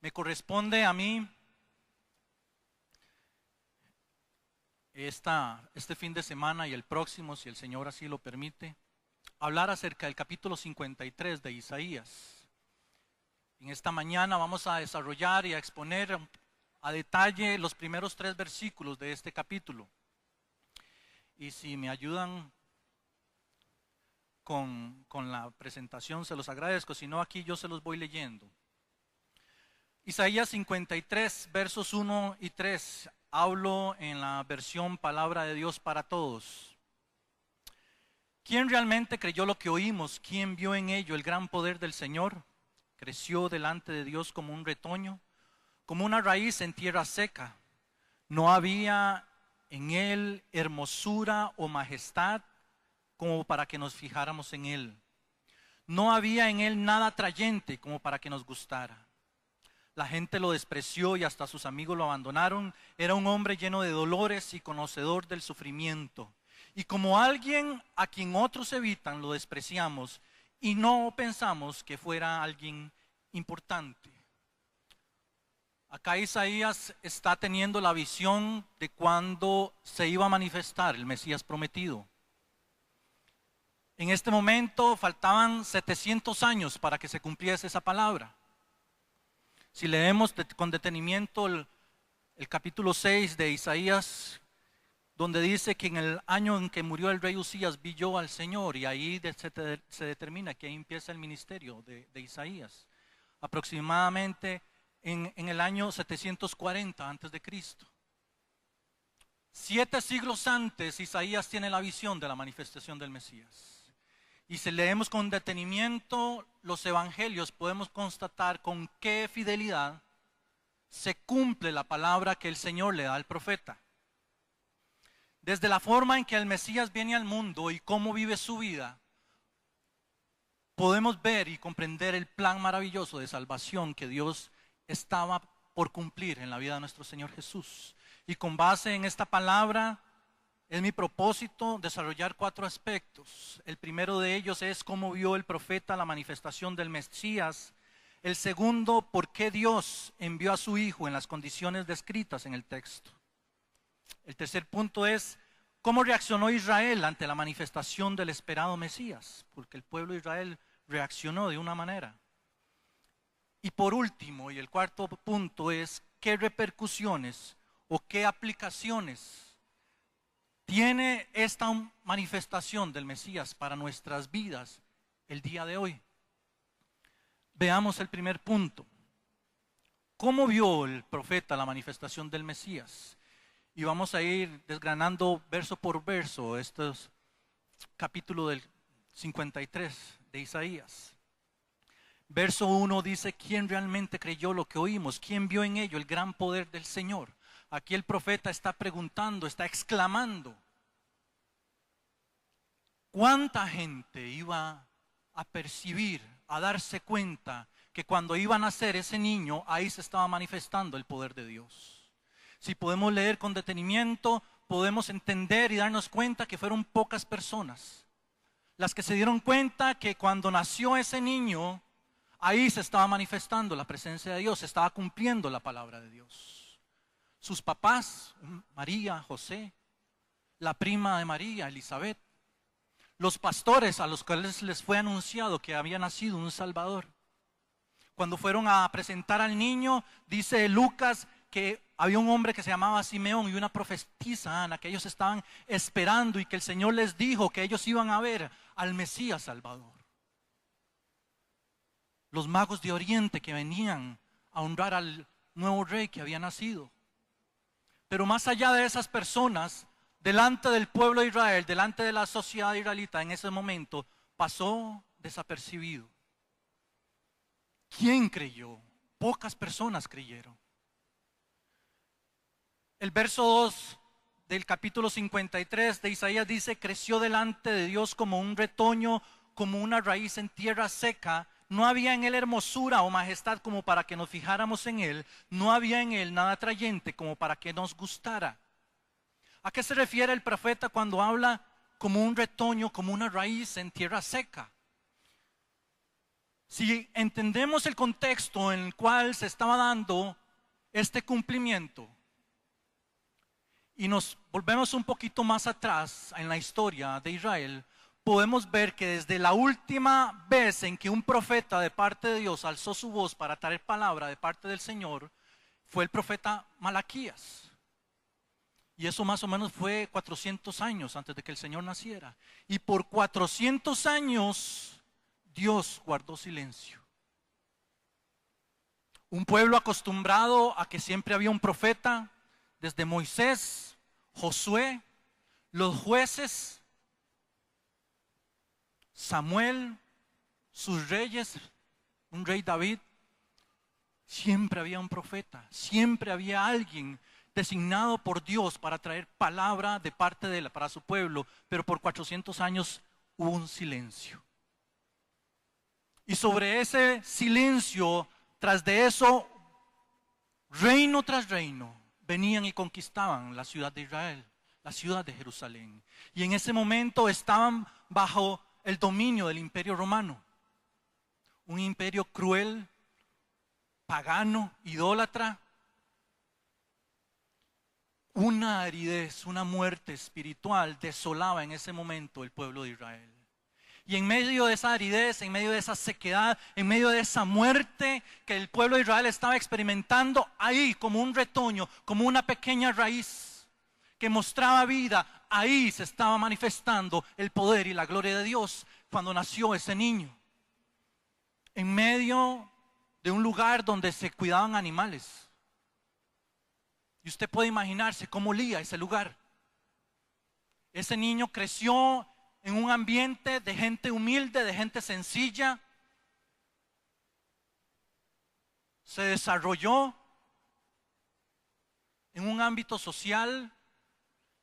Me corresponde a mí este fin de semana y el próximo, si el Señor así lo permite, hablar acerca del capítulo 53 de Isaías. En esta mañana vamos a desarrollar y a exponer a detalle los primeros 3 versículos de este capítulo. Y si me ayudan con la presentación, se los agradezco. Si no, aquí yo se los voy leyendo. Isaías 53, versos 1 y 3. Hablo en la versión Palabra de Dios para Todos. ¿Quién realmente creyó lo que oímos? ¿Quién vio en ello el gran poder del Señor? Creció delante de Dios como un retoño, como una raíz en tierra seca. No había en él hermosura o majestad como para que nos fijáramos en él. No había en él nada atrayente como para que nos gustara. La gente lo despreció y hasta sus amigos lo abandonaron. Era un hombre lleno de dolores y conocedor del sufrimiento. Y como alguien a quien otros evitan, lo despreciamos y no pensamos que fuera alguien importante. Acá Isaías está teniendo la visión de cuando se iba a manifestar el Mesías prometido. En este momento faltaban 700 años para que se cumpliese esa palabra. Si leemos con detenimiento el capítulo 6 de Isaías, donde dice que en el año en que murió el rey Usías vi yo al Señor, y ahí se determina que ahí empieza el ministerio de Isaías, aproximadamente en el año 740 antes de Cristo. 7 siglos antes, Isaías tiene la visión de la manifestación del Mesías. Y si leemos con detenimiento los evangelios, podemos constatar con qué fidelidad se cumple la palabra que el Señor le da al profeta. Desde la forma en que el Mesías viene al mundo y cómo vive su vida, podemos ver y comprender el plan maravilloso de salvación que Dios estaba por cumplir en la vida de nuestro Señor Jesús. Y con base en esta palabra, es mi propósito desarrollar 4 aspectos. El primero de ellos es cómo vio el profeta la manifestación del Mesías. El segundo, por qué Dios envió a su Hijo en las condiciones descritas en el texto. El tercer punto es cómo reaccionó Israel ante la manifestación del esperado Mesías, porque el pueblo de Israel reaccionó de una manera. Y por último, y el cuarto punto es qué repercusiones o qué aplicaciones tiene esta manifestación del Mesías para nuestras vidas el día de hoy. Veamos el primer punto. ¿Cómo vio el profeta la manifestación del Mesías? Y vamos a ir desgranando verso por verso estos capítulos del 53 de Isaías. Verso 1 dice, ¿quién realmente creyó lo que oímos? ¿Quién vio en ello el gran poder del Señor? Aquí el profeta está preguntando, está exclamando. ¿Cuánta gente iba a percibir, a darse cuenta que cuando iba a nacer ese niño, ahí se estaba manifestando el poder de Dios? Si podemos leer con detenimiento, podemos entender y darnos cuenta que fueron pocas personas las que se dieron cuenta que cuando nació ese niño, ahí se estaba manifestando la presencia de Dios, se estaba cumpliendo la palabra de Dios. Sus papás, María, José, la prima de María, Elizabeth, los pastores a los cuales les fue anunciado que había nacido un Salvador. Cuando fueron a presentar al niño, dice Lucas que había un hombre que se llamaba Simeón y una profetisa Ana, que ellos estaban esperando y que el Señor les dijo que ellos iban a ver al Mesías Salvador. Los magos de Oriente que venían a honrar al nuevo rey que había nacido. Pero más allá de esas personas, delante del pueblo de Israel, delante de la sociedad israelita en ese momento, pasó desapercibido. ¿Quién creyó? Pocas personas creyeron. El verso 2 del capítulo 53 de Isaías dice, creció delante de Dios como un retoño, como una raíz en tierra seca. No había en él hermosura o majestad como para que nos fijáramos en él. No había en él nada atrayente como para que nos gustara. ¿A qué se refiere el profeta cuando habla como un retoño, como una raíz en tierra seca? Si entendemos el contexto en el cual se estaba dando este cumplimiento y nos volvemos un poquito más atrás en la historia de Israel, podemos ver que desde la última vez en que un profeta de parte de Dios alzó su voz para traer palabra de parte del Señor, fue el profeta Malaquías. Y eso más o menos fue 400 años antes de que el Señor naciera. Y por 400 años Dios guardó silencio. Un pueblo acostumbrado a que siempre había un profeta, desde Moisés, Josué, los jueces, Samuel, sus reyes, un rey David. Siempre había un profeta, siempre había alguien designado por Dios para traer palabra de parte de él para su pueblo, pero por 400 años hubo un silencio. Y sobre ese silencio, tras de eso, reino tras reino, venían y conquistaban la ciudad de Israel, la ciudad de Jerusalén. Y en ese momento estaban bajo el dominio del imperio romano, un imperio cruel, pagano, idólatra. Una aridez, una muerte espiritual desolaba en ese momento el pueblo de Israel. Y en medio de esa aridez, en medio de esa sequedad, en medio de esa muerte que el pueblo de Israel estaba experimentando, ahí como un retoño, como una pequeña raíz que mostraba vida, ahí se estaba manifestando el poder y la gloria de Dios cuando nació ese niño. En medio de un lugar donde se cuidaban animales. Y usted puede imaginarse cómo olía ese lugar. Ese niño creció en un ambiente de gente humilde, de gente sencilla. Se desarrolló en un ámbito social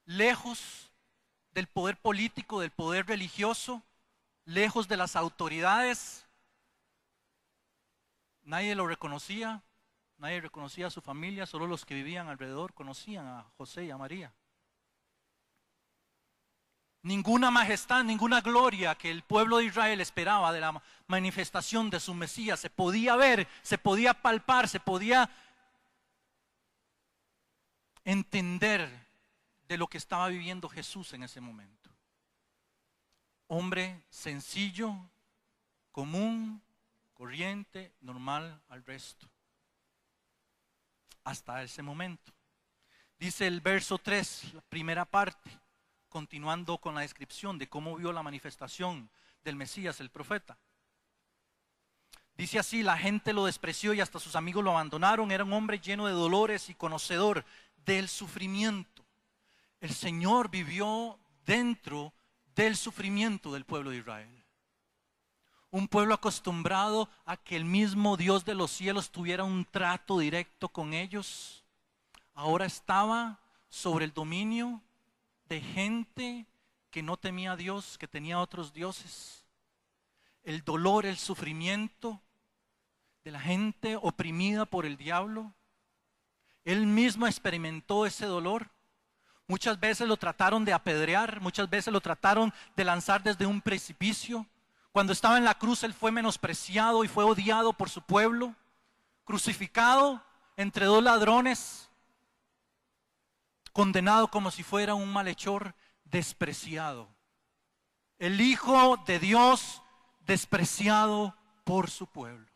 lejos del poder político, del poder religioso, lejos de las autoridades. Nadie lo reconocía. Nadie reconocía a su familia, solo los que vivían alrededor conocían a José y a María. Ninguna majestad, ninguna gloria que el pueblo de Israel esperaba de la manifestación de su Mesías se podía ver, se podía palpar, se podía entender de lo que estaba viviendo Jesús en ese momento. Hombre sencillo, común, corriente, normal al resto. Hasta ese momento. Dice el verso 3, la primera parte, continuando con la descripción de cómo vio la manifestación del Mesías, el profeta. Dice así: la gente lo despreció y hasta sus amigos lo abandonaron. Era un hombre lleno de dolores y conocedor del sufrimiento. El Señor vivió dentro del sufrimiento del pueblo de Israel. Un pueblo acostumbrado a que el mismo Dios de los cielos tuviera un trato directo con ellos, ahora estaba sobre el dominio de gente que no temía a Dios, que tenía otros dioses. El dolor, el sufrimiento de la gente oprimida por el diablo. Él mismo experimentó ese dolor. Muchas veces lo trataron de apedrear, muchas veces lo trataron de lanzar desde un precipicio. Cuando estaba en la cruz, él fue menospreciado y fue odiado por su pueblo, crucificado entre dos ladrones, condenado como si fuera un malhechor, despreciado. El Hijo de Dios despreciado por su pueblo.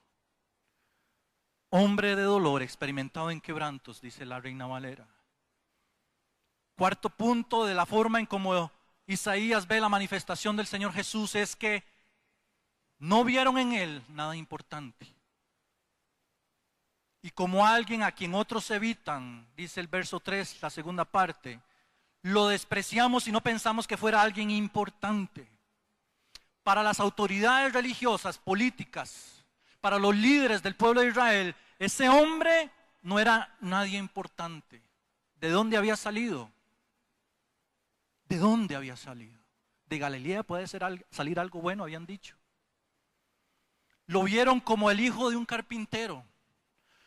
Hombre de dolor, experimentado en quebrantos, dice la Reina Valera. Cuarto punto de la forma en cómo Isaías ve la manifestación del Señor Jesús es que no vieron en él nada importante. Y como alguien a quien otros evitan, dice el verso 3, la segunda parte, lo despreciamos y no pensamos que fuera alguien importante. Para las autoridades religiosas, políticas, para los líderes del pueblo de Israel, ese hombre no era nadie importante. ¿De dónde había salido? ¿De dónde había salido? De Galilea puede salir algo bueno, habían dicho. Lo vieron como el hijo de un carpintero.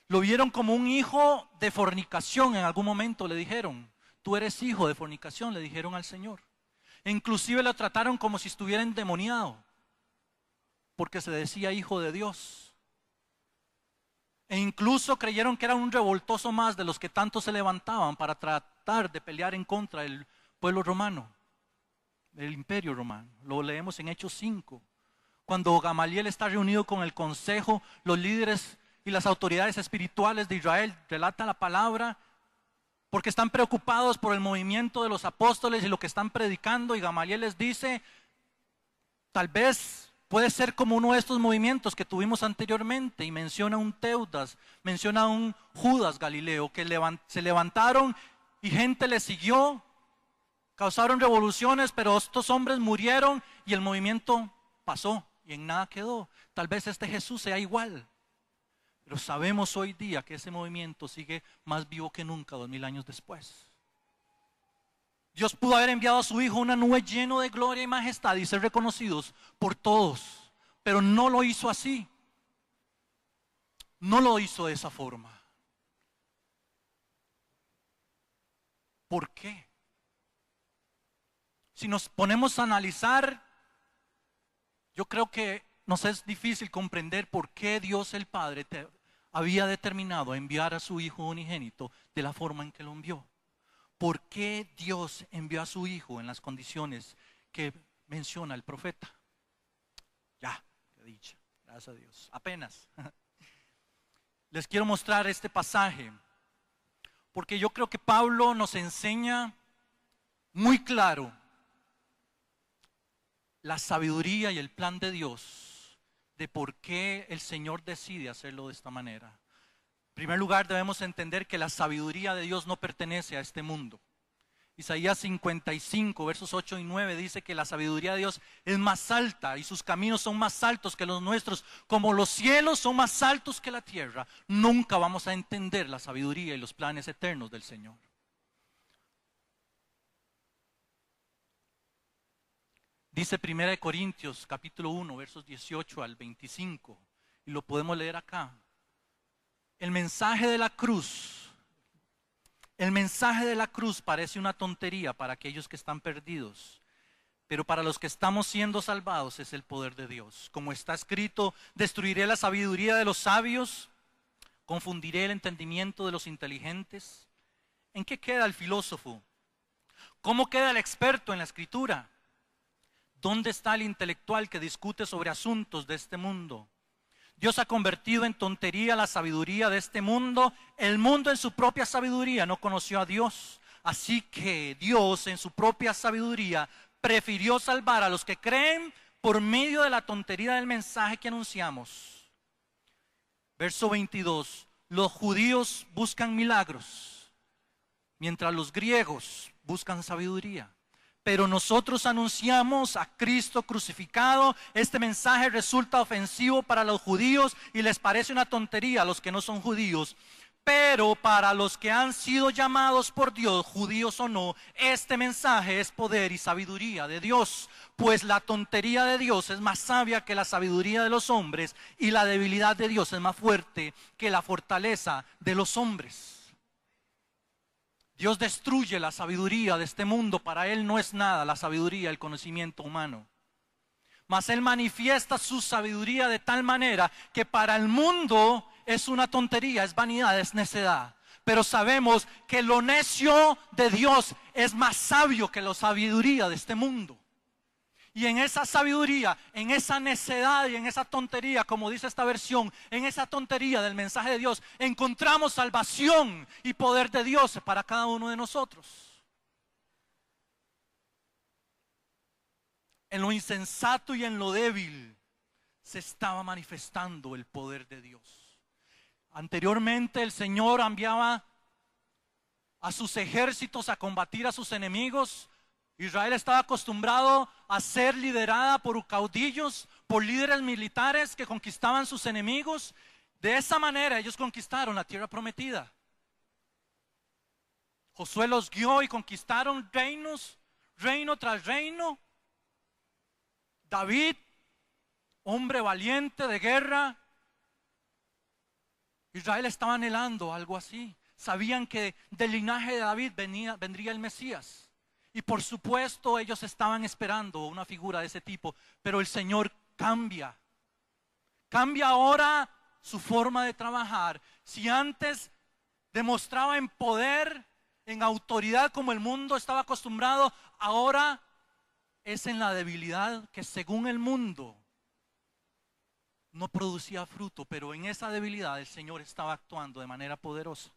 Lo vieron como un hijo de fornicación. En algún momento le dijeron: tú eres hijo de fornicación, le dijeron al Señor. E inclusive lo trataron como si estuviera endemoniado porque se decía hijo de Dios. E incluso creyeron que era un revoltoso más de los que tanto se levantaban para tratar de pelear en contra del pueblo romano, del imperio romano. Lo leemos en Hechos 5. Cuando Gamaliel está reunido con el consejo, los líderes y las autoridades espirituales de Israel relatan la palabra porque están preocupados por el movimiento de los apóstoles y lo que están predicando, y Gamaliel les dice, tal vez puede ser como uno de estos movimientos que tuvimos anteriormente, y menciona un Teudas, menciona un Judas Galileo, que se levantaron y gente les siguió, causaron revoluciones, pero estos hombres murieron y el movimiento pasó y en nada quedó. Tal vez este Jesús sea igual. Pero sabemos hoy día que ese movimiento sigue más vivo que nunca 2000 años después. Dios pudo haber enviado a su Hijo una nube lleno de gloria y majestad y ser reconocidos por todos, pero no lo hizo así. No lo hizo de esa forma. ¿Por qué? Si nos ponemos a analizar, yo creo que nos es difícil comprender por qué Dios el Padre había determinado enviar a su Hijo unigénito de la forma en que lo envió. ¿Por qué Dios envió a su Hijo en las condiciones que menciona el profeta? Ya, qué dicha, gracias a Dios. Apenas. Les quiero mostrar este pasaje, porque yo creo que Pablo nos enseña muy claro la sabiduría y el plan de Dios de por qué el Señor decide hacerlo de esta manera. En primer lugar, debemos entender que la sabiduría de Dios no pertenece a este mundo. Isaías 55, versos 8 y 9 dice que la sabiduría de Dios es más alta y sus caminos son más altos que los nuestros. Como los cielos son más altos que la tierra, nunca vamos a entender la sabiduría y los planes eternos del Señor. Dice 1 Corintios capítulo 1 versos 18 al 25 y lo podemos leer acá. El mensaje de la cruz parece una tontería para aquellos que están perdidos, pero para los que estamos siendo salvados es el poder de Dios. Como está escrito, destruiré la sabiduría de los sabios, confundiré el entendimiento de los inteligentes. ¿En qué queda el filósofo? ¿Cómo queda el experto en la escritura? ¿Dónde está el intelectual que discute sobre asuntos de este mundo? Dios ha convertido en tontería la sabiduría de este mundo. El mundo en su propia sabiduría no conoció a Dios. Así que Dios en su propia sabiduría prefirió salvar a los que creen por medio de la tontería del mensaje que anunciamos. Verso 22. Los judíos buscan milagros, mientras los griegos buscan sabiduría. Pero nosotros anunciamos a Cristo crucificado. Este mensaje resulta ofensivo para los judíos y les parece una tontería a los que no son judíos. Pero para los que han sido llamados por Dios, judíos o no, este mensaje es poder y sabiduría de Dios. Pues la tontería de Dios es más sabia que la sabiduría de los hombres, y la debilidad de Dios es más fuerte que la fortaleza de los hombres. Dios destruye la sabiduría de este mundo. Para Él no es nada la sabiduría, el conocimiento humano. Mas Él manifiesta su sabiduría de tal manera que para el mundo es una tontería, es vanidad, es necedad. Pero sabemos que lo necio de Dios es más sabio que la sabiduría de este mundo. Y en esa sabiduría, en esa necedad y en esa tontería, como dice esta versión, en esa tontería del mensaje de Dios, encontramos salvación y poder de Dios para cada uno de nosotros. En lo insensato y en lo débil se estaba manifestando el poder de Dios. Anteriormente el Señor enviaba a sus ejércitos a combatir a sus enemigos. Israel estaba acostumbrado a ser liderada por caudillos, por líderes militares que conquistaban sus enemigos. De esa manera ellos conquistaron la tierra prometida. Josué los guió y conquistaron reinos, reino tras reino. David, hombre valiente de guerra. Israel estaba anhelando algo así. Sabían que del linaje de David vendría el Mesías. Y por supuesto ellos estaban esperando una figura de ese tipo, pero el Señor cambia Cambia ahora su forma de trabajar. Si antes demostraba en poder, en autoridad como el mundo estaba acostumbrado, ahora es en la debilidad que según el mundo no producía fruto, pero en esa debilidad el Señor estaba actuando de manera poderosa.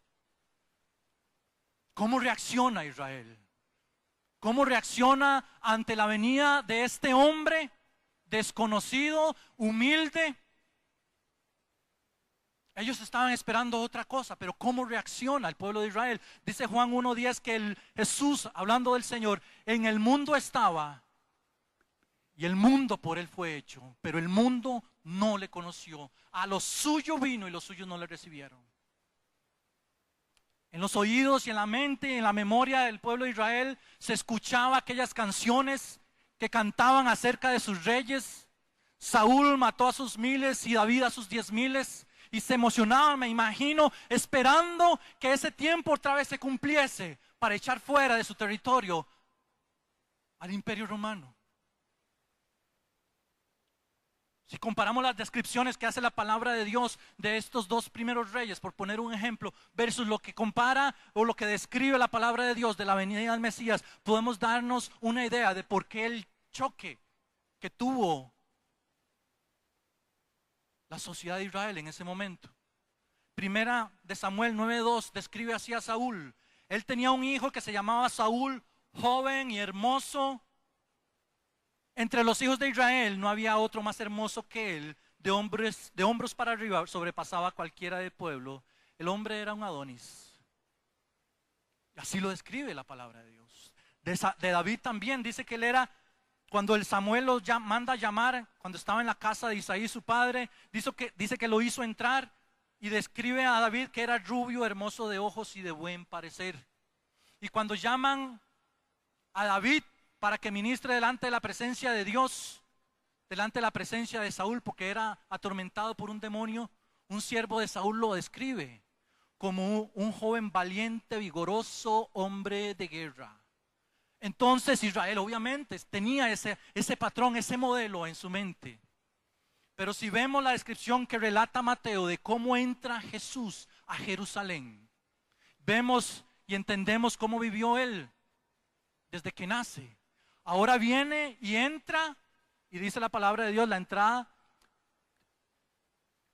¿Cómo reacciona Israel? ¿Cómo reacciona ante la venida de este hombre desconocido, humilde? Ellos estaban esperando otra cosa, pero ¿cómo reacciona el pueblo de Israel? Dice Juan 1:10 que Jesús, hablando del Señor, en el mundo estaba y el mundo por él fue hecho, pero el mundo no le conoció. A lo suyo vino y los suyos no le recibieron. En los oídos y en la mente y en la memoria del pueblo de Israel se escuchaba aquellas canciones que cantaban acerca de sus reyes. Saúl mató a sus miles y David a sus 10,000. Y se emocionaban, me imagino, esperando que ese tiempo otra vez se cumpliese para echar fuera de su territorio al imperio romano. Si comparamos las descripciones que hace la palabra de Dios de estos dos primeros reyes, por poner un ejemplo, versus lo que compara o lo que describe la palabra de Dios de la venida del Mesías, podemos darnos una idea de por qué el choque que tuvo la sociedad de Israel en ese momento. Primera de Samuel 9:2 describe así a Saúl. Él tenía un hijo que se llamaba Saúl, joven y hermoso. Entre los hijos de Israel no había otro más hermoso que él. De hombros para arriba sobrepasaba a cualquiera del pueblo. El hombre era un Adonis. Así lo describe la palabra de Dios. De David también dice que él era, cuando el Samuel lo manda a llamar, cuando estaba en la casa de Isaí su padre, dice que lo hizo entrar y describe a David que era rubio, hermoso de ojos y de buen parecer. Y cuando llaman a David para que ministre delante de la presencia de Dios, delante de la presencia de Saúl, porque era atormentado por un demonio, un siervo de Saúl lo describe como un joven valiente, vigoroso, hombre de guerra. Entonces Israel obviamente tenía ese patrón, ese modelo en su mente. Pero si vemos la descripción que relata Mateo de cómo entra Jesús a Jerusalén, vemos y entendemos cómo vivió él desde que nace. Ahora viene y entra, y dice la palabra de Dios, la entrada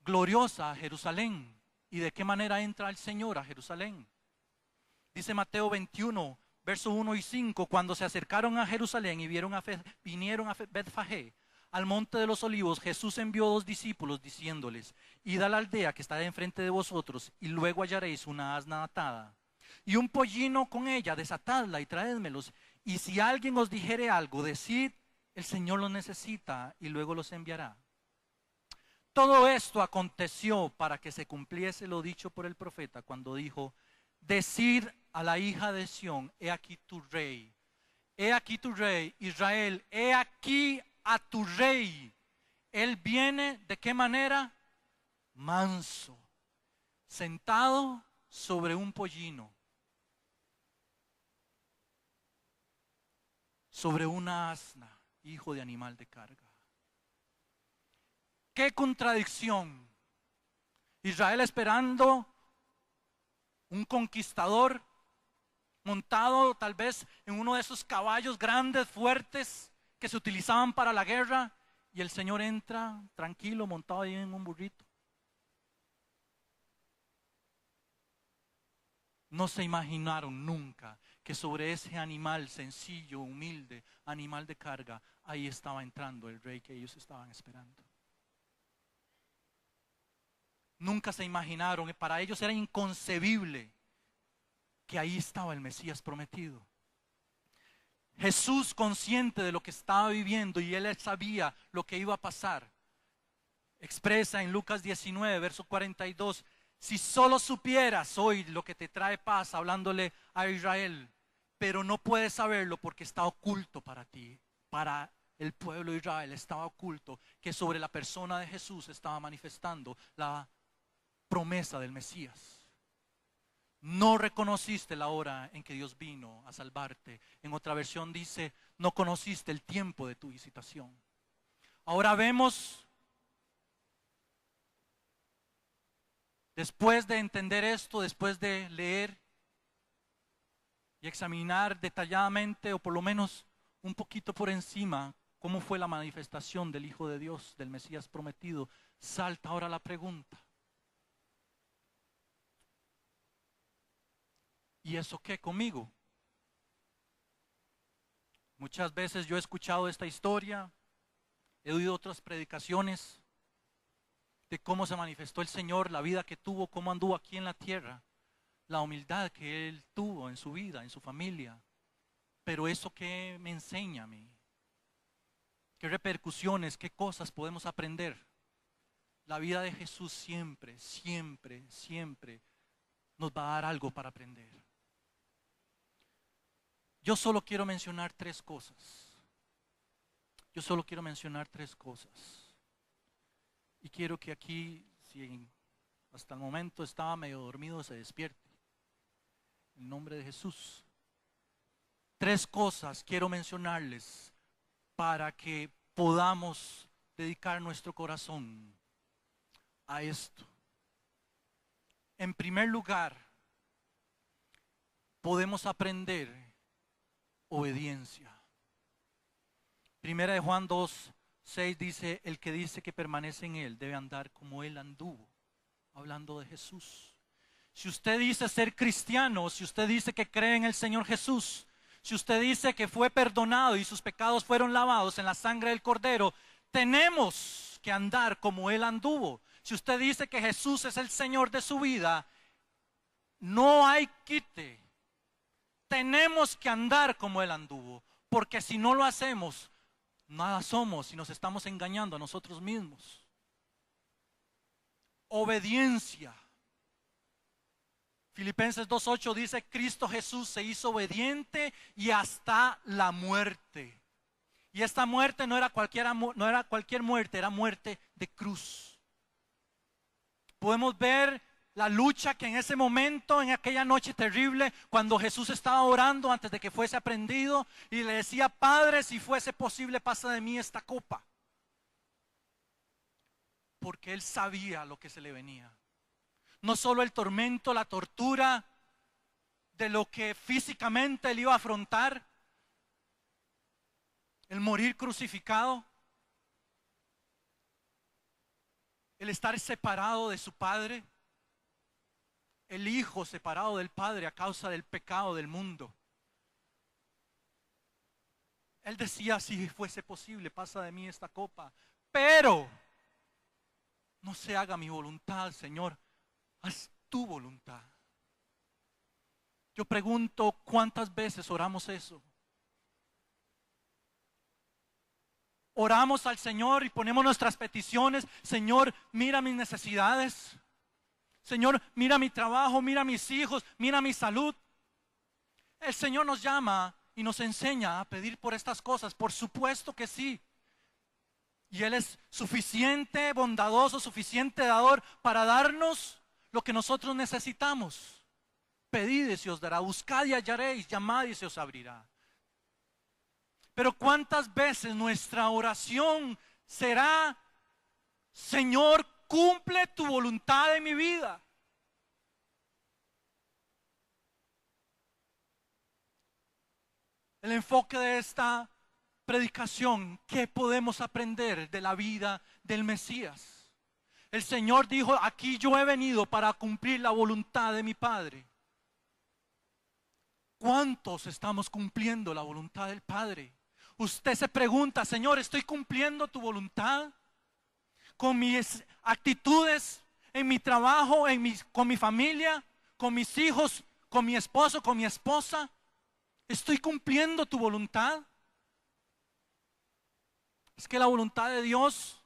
gloriosa a Jerusalén. ¿Y de qué manera entra el Señor a Jerusalén? Dice Mateo 21, versos 1 y 5, cuando se acercaron a Jerusalén y vinieron a Betfagé, al monte de los olivos, Jesús envió 2 discípulos diciéndoles: id a la aldea que está enfrente de vosotros y luego hallaréis una asna atada y un pollino con ella, desatadla y traédmelos. Y si alguien os dijere algo, decid: el Señor los necesita y luego los enviará. Todo esto aconteció para que se cumpliese lo dicho por el profeta cuando dijo: decid a la hija de Sión, he aquí tu rey. He aquí tu rey, Israel, he aquí a tu rey. Él viene, ¿de qué manera? Manso, sentado sobre un pollino, sobre una asna, hijo de animal de carga. ¡Qué contradicción! Israel esperando un conquistador montado tal vez en uno de esos caballos grandes, fuertes, que se utilizaban para la guerra, y el Señor entra tranquilo, montado ahí en un burrito. No se imaginaron nunca que sobre ese animal sencillo, humilde, animal de carga, ahí estaba entrando el rey que ellos estaban esperando. Nunca se imaginaron, para ellos era inconcebible que ahí estaba el Mesías prometido. Jesús, consciente de lo que estaba viviendo y él sabía lo que iba a pasar, expresa en Lucas 19, verso 42, si solo supieras hoy lo que te trae paz, hablándole a Israel, pero no puedes saberlo porque está oculto para ti, para el pueblo de Israel estaba oculto, que sobre la persona de Jesús estaba manifestando la promesa del Mesías. No reconociste la hora en que Dios vino a salvarte. En otra versión dice, no conociste el tiempo de tu visitación. Ahora vemos Después de entender esto, después de leer y examinar detalladamente, o por lo menos un poquito por encima, cómo fue la manifestación del Hijo de Dios, del Mesías prometido, salta ahora la pregunta: ¿y eso qué conmigo? Muchas veces yo he escuchado esta historia, he oído otras predicaciones de cómo se manifestó el Señor, la vida que tuvo, cómo anduvo aquí en la tierra, la humildad que Él tuvo en su vida, en su familia. Pero ¿eso qué me enseña a mí? ¿Qué repercusiones, qué cosas podemos aprender? La vida de Jesús siempre, siempre, siempre nos va a dar algo para aprender. Yo solo quiero mencionar tres cosas. Yo solo quiero mencionar tres cosas. Y quiero que aquí, si hasta el momento estaba medio dormido, se despierte. En nombre de Jesús. Tres cosas quiero mencionarles para que podamos dedicar nuestro corazón a esto. En primer lugar, podemos aprender obediencia. Primera de Juan 2:6 dice: el que dice que permanece en Él debe andar como Él anduvo. Hablando de Jesús. Si usted dice ser cristiano, si usted dice que cree en el Señor Jesús, si usted dice que fue perdonado y sus pecados fueron lavados en la sangre del Cordero, tenemos que andar como Él anduvo. Si usted dice que Jesús es el Señor de su vida, no hay quite. Tenemos que andar como Él anduvo, porque si no lo hacemos, nada somos y nos estamos engañando a nosotros mismos. Obediencia. Filipenses 2:8 dice: Cristo Jesús se hizo obediente y hasta la muerte. Y esta muerte no era cualquier muerte, era muerte de cruz. Podemos ver la lucha que en ese momento, en aquella noche terrible, cuando Jesús estaba orando antes de que fuese aprehendido y le decía: Padre, si fuese posible, pasa de mí esta copa. Porque Él sabía lo que se le venía. No solo el tormento, la tortura de lo que físicamente Él iba a afrontar, el morir crucificado, el estar separado de su Padre, el Hijo separado del Padre a causa del pecado del mundo. Él decía: si fuese posible, pasa de mí esta copa, pero no se haga mi voluntad, Señor, haz tu voluntad. Yo pregunto, ¿cuántas veces oramos eso? Oramos al Señor y ponemos nuestras peticiones: Señor, mira mis necesidades. Señor, mira mi trabajo, mira mis hijos, mira mi salud. El Señor nos llama y nos enseña a pedir por estas cosas. Por supuesto que sí. Y Él es suficiente, bondadoso, suficiente dador para darnos lo que nosotros necesitamos. Pedid y se os dará, buscad y hallaréis, llamad y se os abrirá. Pero ¿cuántas veces nuestra oración será: Señor, cumple tu voluntad en mi vida? El enfoque de esta predicación: ¿qué podemos aprender de la vida del Mesías? El Señor dijo: aquí yo he venido para cumplir la voluntad de mi Padre. ¿Cuántos estamos cumpliendo la voluntad del Padre? Usted se pregunta: Señor, ¿estoy cumpliendo tu voluntad? Con mis actitudes, en mi trabajo, con mi familia, con mis hijos, con mi esposo, con mi esposa. ¿Estoy cumpliendo tu voluntad? Es que la voluntad de Dios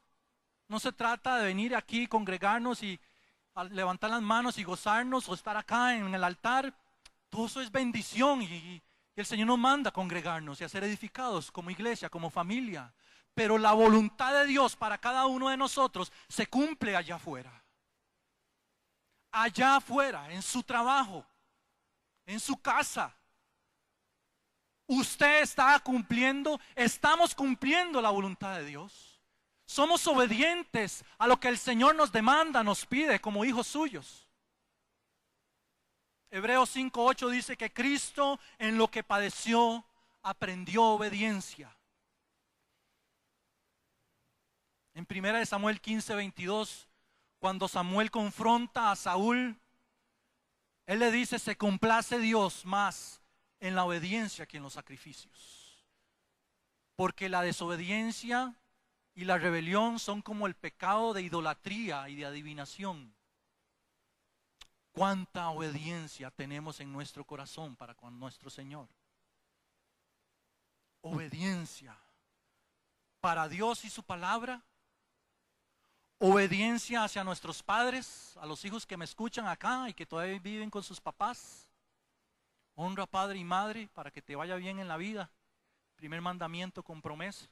no se trata de venir aquí, congregarnos y levantar las manos y gozarnos, o estar acá en el altar. Todo eso es bendición y el Señor nos manda a congregarnos y a ser edificados como iglesia, como familia. Pero la voluntad de Dios para cada uno de nosotros se cumple allá afuera. Allá afuera, en su trabajo, en su casa. Usted está cumpliendo, estamos cumpliendo la voluntad de Dios. Somos obedientes a lo que el Señor nos demanda, nos pide como hijos suyos. Hebreos 5:8 dice que Cristo en lo que padeció aprendió obediencia. En 1 Samuel 15:22, cuando Samuel confronta a Saúl, él le dice: se complace Dios más en la obediencia que en los sacrificios, porque la desobediencia y la rebelión son como el pecado de idolatría y de adivinación. ¿Cuánta obediencia tenemos en nuestro corazón para con nuestro Señor? Obediencia para Dios y su palabra. Obediencia hacia nuestros padres, a los hijos que me escuchan acá y que todavía viven con sus papás. Honra a padre y madre para que te vaya bien en la vida. Primer mandamiento con promesa.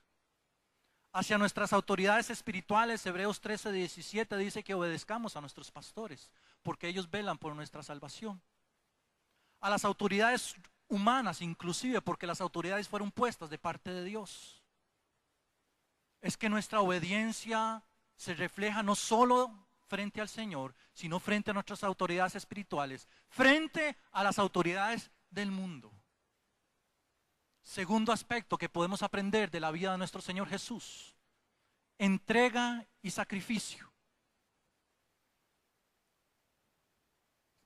Hacia nuestras autoridades espirituales, Hebreos 13:17 dice que obedezcamos a nuestros pastores, porque ellos velan por nuestra salvación. A las autoridades humanas inclusive, porque las autoridades fueron puestas de parte de Dios. Es que nuestra obediencia se refleja no solo frente al Señor, sino frente a nuestras autoridades espirituales, frente a las autoridades del mundo. Segundo aspecto que podemos aprender de la vida de nuestro Señor Jesús: entrega y sacrificio.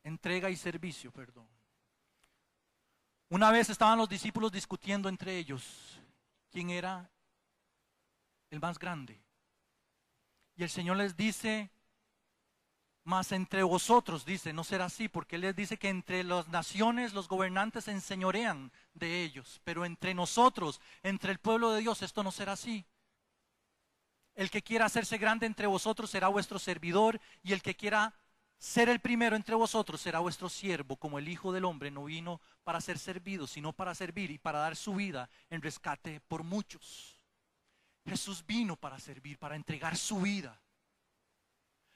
Entrega y servicio, perdón. Una vez estaban los discípulos discutiendo entre ellos quién era el más grande. Y el Señor les dice: mas entre vosotros, dice, no será así, porque Él les dice que entre las naciones los gobernantes se enseñorean de ellos, pero entre nosotros, entre el pueblo de Dios, esto no será así. El que quiera hacerse grande entre vosotros será vuestro servidor, y el que quiera ser el primero entre vosotros será vuestro siervo, como el Hijo del Hombre no vino para ser servido, sino para servir y para dar su vida en rescate por muchos. Jesús vino para servir, para entregar su vida.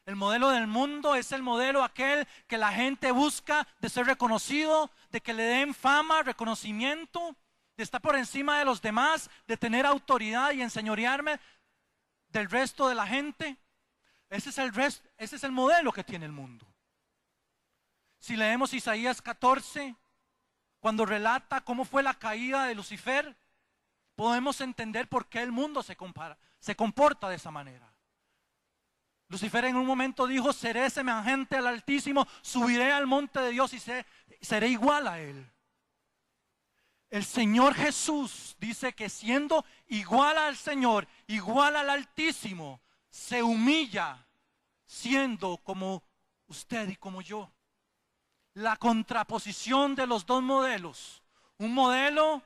El modelo del mundo es el modelo aquel que la gente busca de ser reconocido, de que le den fama, reconocimiento, de estar por encima de los demás, de tener autoridad y enseñorearme del resto de la gente. Ese es el modelo que tiene el mundo. Si leemos Isaías 14, cuando relata cómo fue la caída de Lucifer, podemos entender por qué el mundo se comporta de esa manera. Lucifer en un momento dijo: seré semejante al Altísimo, subiré al monte de Dios y seré igual a Él. El Señor Jesús dice que siendo igual al Señor, igual al Altísimo, se humilla siendo como usted y como yo. La contraposición de los dos modelos. Un modelo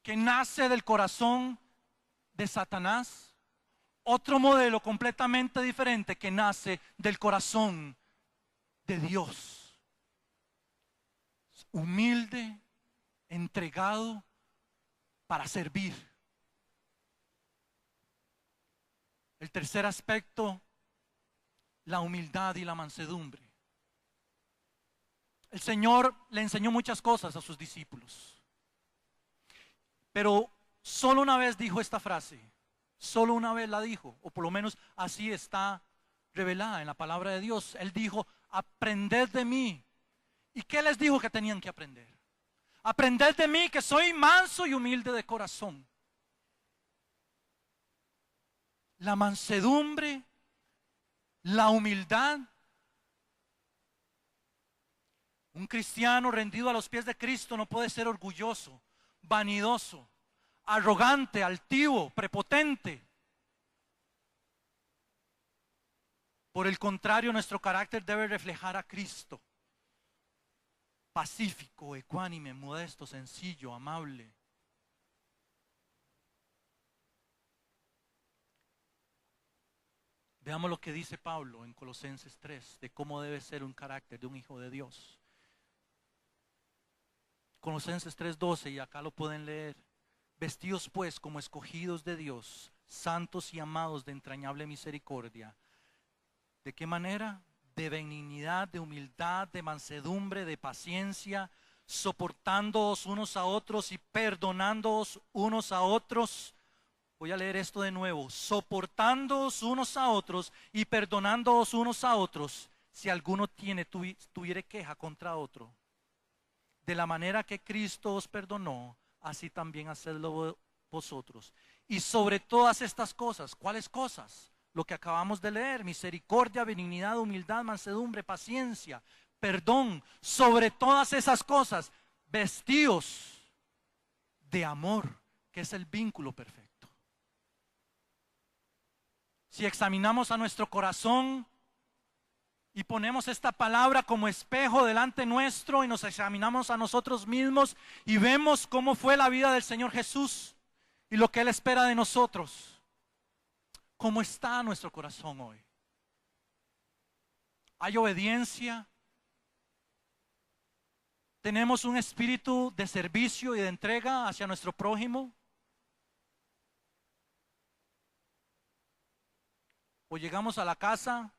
que nace del corazón de Satanás. Otro modelo completamente diferente que nace del corazón de Dios. Humilde, entregado para servir. El tercer aspecto, la humildad y la mansedumbre. El Señor le enseñó muchas cosas a sus discípulos, pero solo una vez dijo esta frase. Solo una vez la dijo, o por lo menos así está revelada en la palabra de Dios. Él dijo: aprended de mí. ¿Y qué les dijo que tenían que aprender? Aprended de mí, que soy manso y humilde de corazón. La mansedumbre, la humildad. Un cristiano rendido a los pies de Cristo no puede ser orgulloso, vanidoso, arrogante, altivo, prepotente. Por el contrario, nuestro carácter debe reflejar a Cristo. Pacífico, ecuánime, modesto, sencillo, amable. Veamos lo que dice Pablo en Colosenses 3, de cómo debe ser un carácter de un hijo de Dios. Colosenses 3:12, y acá lo pueden leer. Vestidos pues como escogidos de Dios, santos y amados de entrañable misericordia. ¿De qué manera? De benignidad, de humildad, de mansedumbre, de paciencia, soportándoos unos a otros y perdonándoos unos a otros. Voy a leer esto de nuevo. Soportándoos unos a otros y perdonándoos unos a otros, si alguno tuviere queja contra otro, de la manera que Cristo os perdonó, así también hacedlo vosotros. Y sobre todas estas cosas, ¿cuáles cosas? Lo que acabamos de leer: misericordia, benignidad, humildad, mansedumbre, paciencia, perdón. Sobre todas esas cosas, vestíos de amor, que es el vínculo perfecto. Si examinamos a nuestro corazón y ponemos esta palabra como espejo delante nuestro y nos examinamos a nosotros mismos y vemos cómo fue la vida del Señor Jesús y lo que Él espera de nosotros, ¿cómo está nuestro corazón hoy? ¿Hay obediencia? ¿Tenemos un espíritu de servicio y de entrega hacia nuestro prójimo? ¿O llegamos a la casa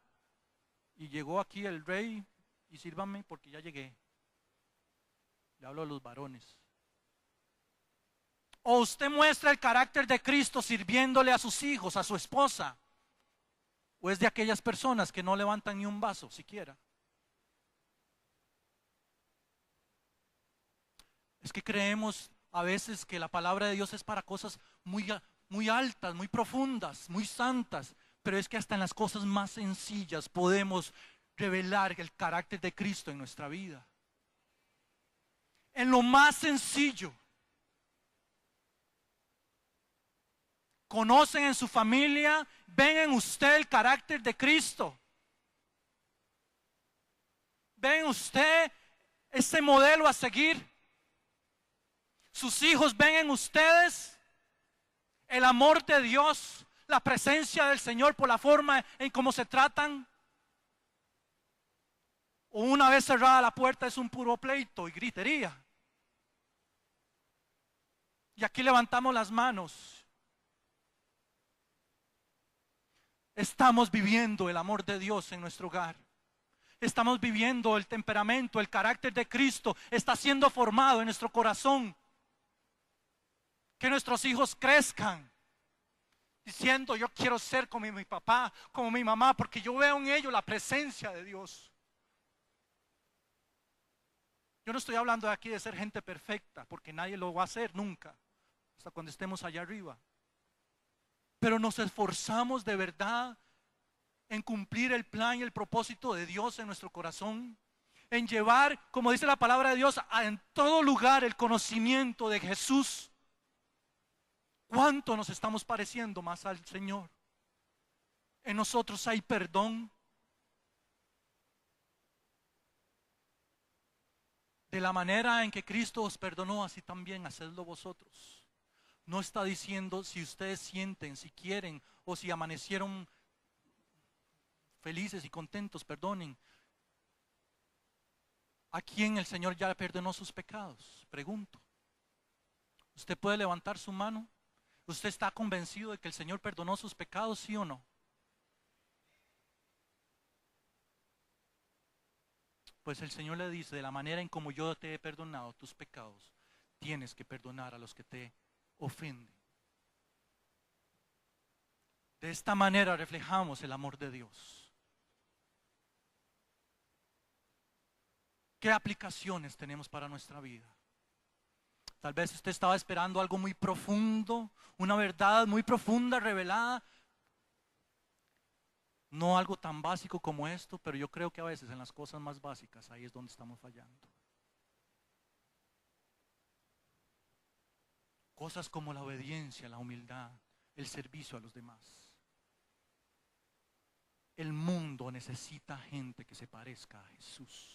y llegó aquí el rey y sírvame porque ya llegué? Le hablo a los varones. ¿O usted muestra el carácter de Cristo sirviéndole a sus hijos, a su esposa? ¿O es de aquellas personas que no levantan ni un vaso siquiera? Es que creemos a veces que la palabra de Dios es para cosas muy altas, muy profundas, muy santas, pero es que hasta en las cosas más sencillas podemos revelar el carácter de Cristo en nuestra vida. En lo más sencillo. Conocen en su familia, ven en usted el carácter de Cristo. Ven en usted ese modelo a seguir. Sus hijos ven en ustedes el amor de Dios, la presencia del Señor por la forma en cómo se tratan. O una vez cerrada la puerta es un puro pleito y gritería. Y aquí levantamos las manos. Estamos viviendo el amor de Dios en nuestro hogar. Estamos viviendo el temperamento, el carácter de Cristo está siendo formado en nuestro corazón. Que nuestros hijos crezcan diciendo: yo quiero ser como mi papá, como mi mamá, porque yo veo en ellos la presencia de Dios. Yo no estoy hablando de aquí de ser gente perfecta, porque nadie lo va a hacer nunca, hasta cuando estemos allá arriba. Pero nos esforzamos de verdad en cumplir el plan y el propósito de Dios en nuestro corazón, en llevar, como dice la palabra de Dios, en todo lugar el conocimiento de Jesús. ¿Cuánto nos estamos pareciendo más al Señor? En nosotros hay perdón. De la manera en que Cristo os perdonó, así también hacedlo vosotros. No está diciendo si ustedes sienten, si quieren o si amanecieron felices y contentos, perdonen. ¿A quién el Señor ya perdonó sus pecados? Pregunto. ¿Usted puede levantar su mano? ¿Usted está convencido de que el Señor perdonó sus pecados, sí o no? Pues el Señor le dice: de la manera en como yo te he perdonado tus pecados, tienes que perdonar a los que te ofenden. De esta manera reflejamos el amor de Dios. ¿Qué aplicaciones tenemos para nuestra vida? Tal vez usted estaba esperando algo muy profundo, una verdad muy profunda revelada. No algo tan básico como esto, pero yo creo que a veces en las cosas más básicas ahí es donde estamos fallando. Cosas como la obediencia, la humildad, el servicio a los demás. El mundo necesita gente que se parezca a Jesús.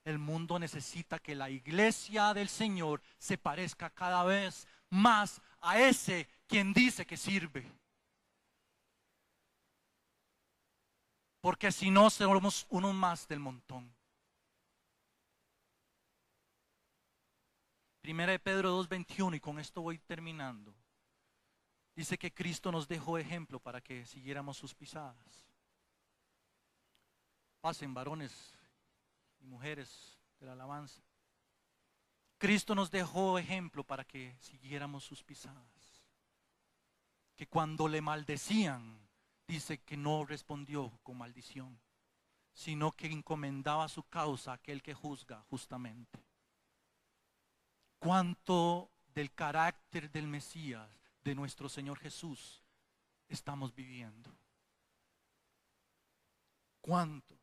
El mundo necesita que la iglesia del Señor se parezca cada vez más a ese quien dice que sirve. Porque si no, somos uno más del montón. Primera de Pedro 2:21, y con esto voy terminando. Dice que Cristo nos dejó ejemplo para que siguiéramos sus pisadas. Pasen, varones y mujeres de la alabanza. Cristo nos dejó ejemplo para que siguiéramos sus pisadas. Que cuando le maldecían, dice que no respondió con maldición, sino que encomendaba su causa a aquel que juzga justamente. ¿Cuánto del carácter del Mesías, de nuestro Señor Jesús, estamos viviendo? ¿Cuánto?